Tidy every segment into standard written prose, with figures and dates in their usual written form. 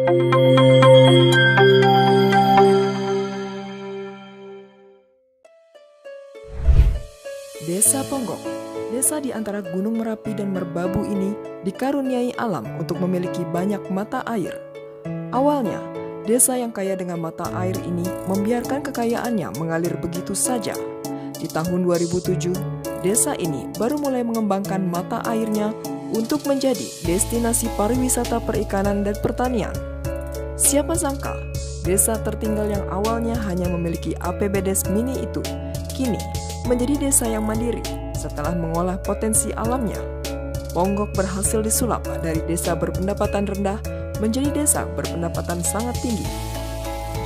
Desa Ponggok, desa di antara Gunung Merapi dan Merbabu ini dikaruniai alam untuk memiliki banyak mata air. Awalnya, desa yang kaya dengan mata air ini membiarkan kekayaannya mengalir begitu saja. Di tahun 2007, desa ini baru mulai mengembangkan mata airnya untuk menjadi destinasi pariwisata perikanan dan pertanian. Siapa sangka, desa tertinggal yang awalnya hanya memiliki APBDes mini itu, kini menjadi desa yang mandiri setelah mengolah potensi alamnya. Ponggok berhasil disulap dari desa berpendapatan rendah menjadi desa berpendapatan sangat tinggi.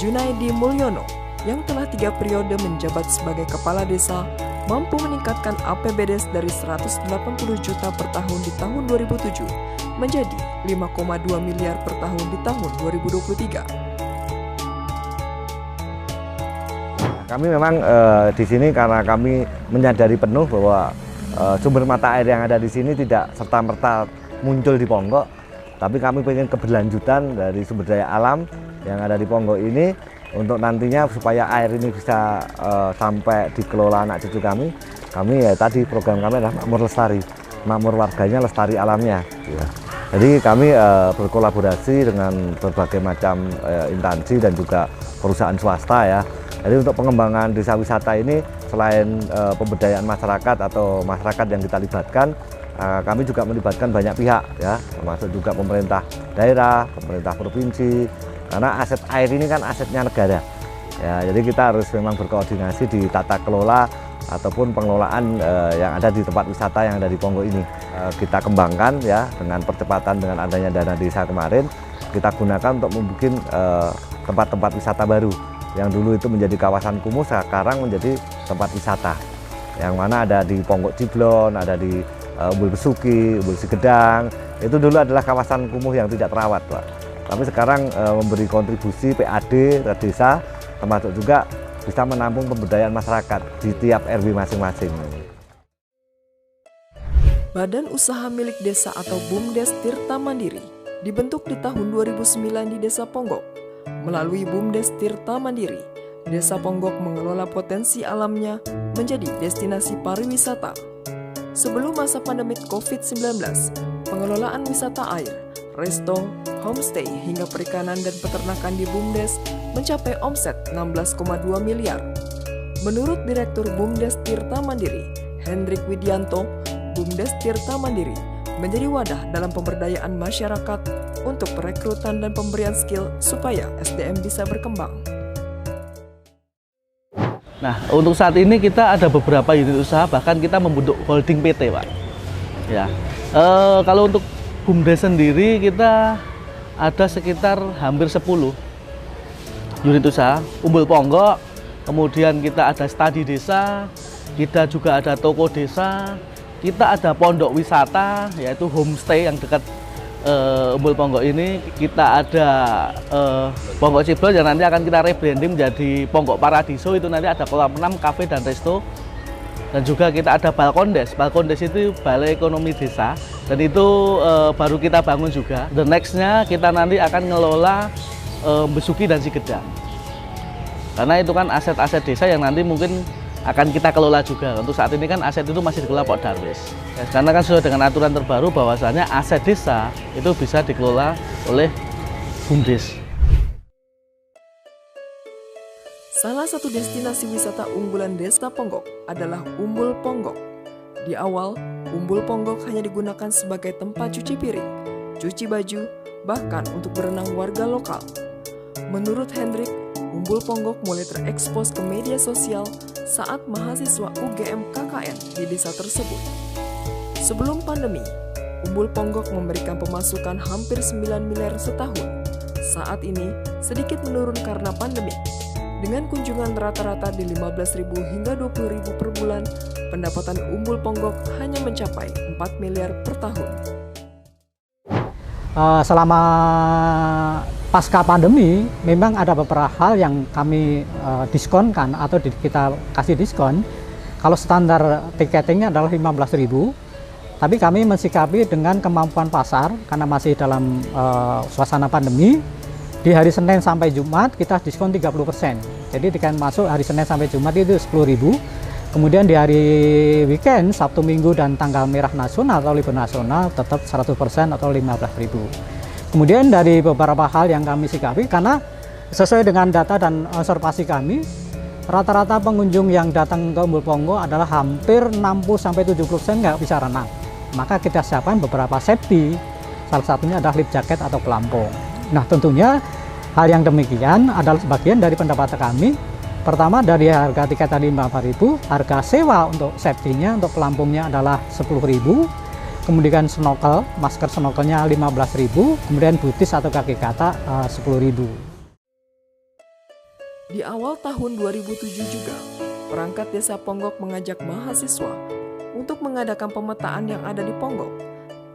Junaidi Mulyono yang telah 3 periode menjabat sebagai kepala desa mampu meningkatkan APBDes dari 180 juta per tahun di tahun 2007 menjadi 5,2 miliar per tahun di tahun 2023. Kami memang di sini karena kami menyadari penuh bahwa sumber mata air yang ada di sini tidak serta-merta muncul di Ponggok, tapi kami ingin keberlanjutan dari sumber daya alam yang ada di Ponggok ini untuk nantinya supaya air ini bisa sampai dikelola anak cucu kami ya tadi program kami adalah makmur lestari, makmur warganya, lestari alamnya. Ya. Jadi kami berkolaborasi dengan berbagai macam instansi dan juga perusahaan swasta ya. Jadi untuk pengembangan desa wisata ini selain pemberdayaan masyarakat atau masyarakat yang kita libatkan, kami juga melibatkan banyak pihak ya, termasuk juga pemerintah daerah, pemerintah provinsi. Karena aset air ini kan asetnya negara. Ya, jadi kita harus memang berkoordinasi di tata kelola ataupun pengelolaan yang ada di tempat wisata yang ada di Ponggok ini. Kita kembangkan ya dengan percepatan dengan adanya dana desa kemarin, kita gunakan untuk membuat tempat-tempat wisata baru. Yang dulu itu menjadi kawasan kumuh, sekarang menjadi tempat wisata. Yang mana ada di Ponggok Ciblon, ada di Umbul Besuki, Umbul Sigedang. Itu dulu adalah kawasan kumuh yang tidak terawat, Pak. Tapi sekarang memberi kontribusi PAD ke desa, termasuk juga bisa menampung pemberdayaan masyarakat di tiap RW masing-masing. Badan Usaha Milik Desa atau BUMDes Tirta Mandiri dibentuk di tahun 2009 di Desa Ponggok. Melalui BUMDes Tirta Mandiri, Desa Ponggok mengelola potensi alamnya menjadi destinasi pariwisata. Sebelum masa pandemi COVID-19, pengelolaan wisata air, resto, homestay hingga perikanan dan peternakan di BUMDes mencapai omset 16,2 miliar. Menurut Direktur BUMDes Tirta Mandiri, Hendrik Widianto, BUMDes Tirta Mandiri menjadi wadah dalam pemberdayaan masyarakat untuk perekrutan dan pemberian skill supaya SDM bisa berkembang. Nah, untuk saat ini kita ada beberapa unit usaha, bahkan kita membentuk holding PT, Pak. Ya, kalau untuk BUMDes sendiri kita ada sekitar hampir 10 unit usaha, Umbul Ponggok, kemudian kita ada studi desa, kita juga ada toko desa, kita ada pondok wisata yaitu homestay yang dekat Umbul Ponggok ini, kita ada Ponggok Ciblon yang nanti akan kita rebranding menjadi Ponggok Paradiso, itu nanti ada kolam renang, kafe dan resto. Dan juga kita ada Balkondes. Balkondes itu Balai Ekonomi Desa, dan itu baru kita bangun juga. The next-nya kita nanti akan ngelola Besuki dan Sigedang. Karena itu kan aset-aset desa yang nanti mungkin akan kita kelola juga. Untuk saat ini kan aset itu masih dikelola Pok Darwis. Ya, karena kan sudah dengan aturan terbaru bahwasanya aset desa itu bisa dikelola oleh BUMDes. Salah satu destinasi wisata unggulan Desa Ponggok adalah Umbul Ponggok. Di awal, Umbul Ponggok hanya digunakan sebagai tempat cuci piring, cuci baju, bahkan untuk berenang warga lokal. Menurut Hendrik, Umbul Ponggok mulai terekspos ke media sosial saat mahasiswa UGM KKN di desa tersebut. Sebelum pandemi, Umbul Ponggok memberikan pemasukan hampir 9 miliar setahun. Saat ini sedikit menurun karena pandemi. Dengan kunjungan rata-rata di 15.000 hingga 20.000 per bulan, pendapatan Umbul Ponggok hanya mencapai 4 miliar per tahun. Selama pasca pandemi, memang ada beberapa hal yang kami diskonkan atau kita kasih diskon. Kalau standar tiketingnya adalah 15.000, tapi kami mensikapi dengan kemampuan pasar karena masih dalam suasana pandemi. Di hari Senin sampai Jumat kita diskon 30%. Jadi tiket masuk hari Senin sampai Jumat itu 10.000. Kemudian di hari weekend, Sabtu Minggu dan tanggal merah nasional atau libur nasional tetap 100% atau 15.000. Kemudian dari beberapa hal yang kami sikapi, karena sesuai dengan data dan observasi kami, rata-rata pengunjung yang datang ke Umbul Ponggo adalah hampir 60-70% nggak bisa renang. Maka kita siapkan beberapa safety, salah satunya adalah life jacket atau pelampung. Nah, tentunya hal yang demikian adalah sebagian dari pendapatan kami. Pertama, dari harga tiket tadi 4.000, harga sewa untuk safety-nya, untuk pelampungnya adalah 10.000. Kemudian snorkel, masker snorkelnya 15.000, kemudian butis atau kaki kata 10.000. Di awal tahun 2007 juga, perangkat Desa Ponggok mengajak mahasiswa untuk mengadakan pemetaan yang ada di Ponggok,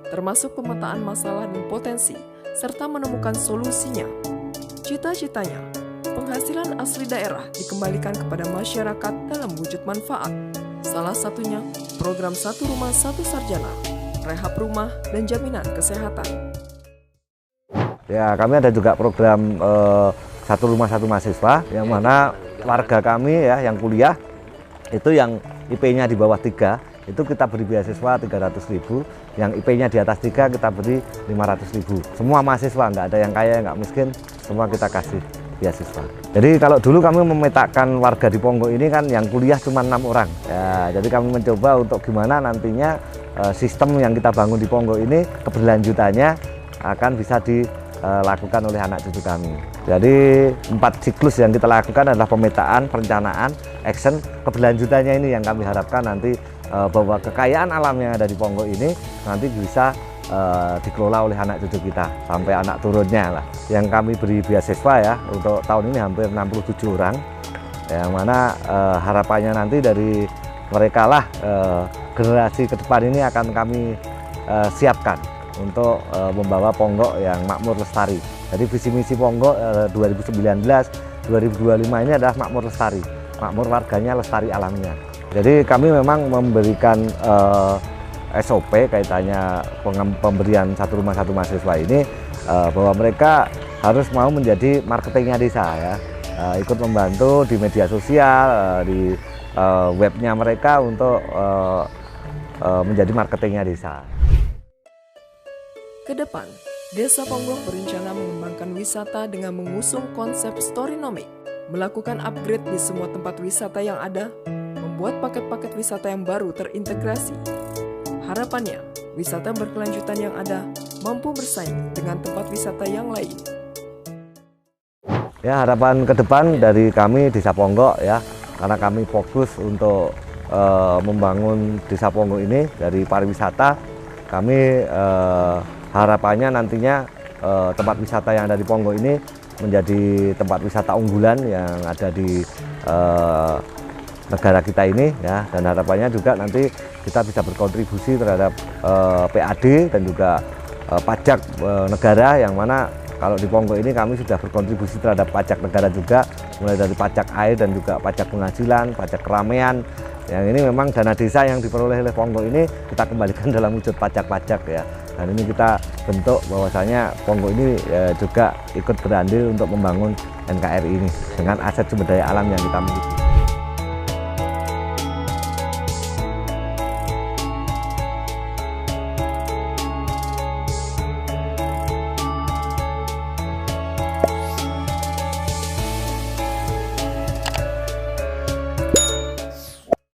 termasuk pemetaan masalah dan potensi, serta menemukan solusinya. Cita-citanya, penghasilan asli daerah dikembalikan kepada masyarakat dalam wujud manfaat. Salah satunya, program Satu Rumah Satu Sarjana, rehab rumah, dan jaminan kesehatan. Ya, kami ada juga program Satu Rumah Satu Mahasiswa, yang mana warga kami ya yang kuliah, itu yang IP-nya di bawah 3, itu kita beri beasiswa 300.000, yang IP-nya di atas 3 kita beri 500.000. Semua mahasiswa, nggak ada yang kaya, nggak miskin, semua kita kasih beasiswa. Jadi kalau dulu kami memetakan warga di Ponggok ini kan yang kuliah cuma 6 orang. Ya, jadi kami mencoba untuk gimana nantinya sistem yang kita bangun di Ponggok ini keberlanjutannya akan bisa dilakukan oleh anak cucu kami. Jadi 4 siklus yang kita lakukan adalah pemetaan, perencanaan, action, keberlanjutannya ini yang kami harapkan nanti bahwa kekayaan alam yang ada di Ponggok ini nanti bisa dikelola oleh anak cucu kita sampai anak turunnya lah. Yang kami beri beasiswa ya untuk tahun ini hampir 67 orang, yang mana harapannya nanti dari mereka lah generasi ke depan ini akan kami siapkan untuk membawa Ponggok yang makmur lestari. Jadi visi misi Ponggok 2019-2025 ini adalah makmur lestari, makmur warganya, lestari alamnya. Jadi kami memang memberikan SOP kaitannya pemberian Satu Rumah Satu Mahasiswa ini bahwa mereka harus mau menjadi marketingnya desa ya, ikut membantu di media sosial, di webnya mereka untuk menjadi marketingnya desa. Kedepan, Desa Ponggok berencana mengembangkan wisata dengan mengusung konsep storynomic, melakukan upgrade di semua tempat wisata yang ada, membuat paket-paket wisata yang baru terintegrasi. Harapannya, wisata berkelanjutan yang ada mampu bersaing dengan tempat wisata yang lain. Ya, harapan ke depan dari kami Desa Ponggok ya, karena kami fokus untuk membangun Desa Ponggok ini dari pariwisata, kami harapannya nantinya tempat wisata yang ada di Ponggok ini menjadi tempat wisata unggulan yang ada di negara kita ini ya, dan harapannya juga nanti kita bisa berkontribusi terhadap PAD dan juga pajak negara, yang mana kalau di Ponggok ini kami sudah berkontribusi terhadap pajak negara juga, mulai dari pajak air dan juga pajak penghasilan, pajak keramaian. Yang ini memang dana desa yang diperoleh oleh Ponggok ini kita kembalikan dalam wujud pajak-pajak ya. Dan ini kita bentuk bahwasanya Ponggok ini juga ikut berandil untuk membangun NKRI ini dengan aset sumber daya alam yang kita miliki.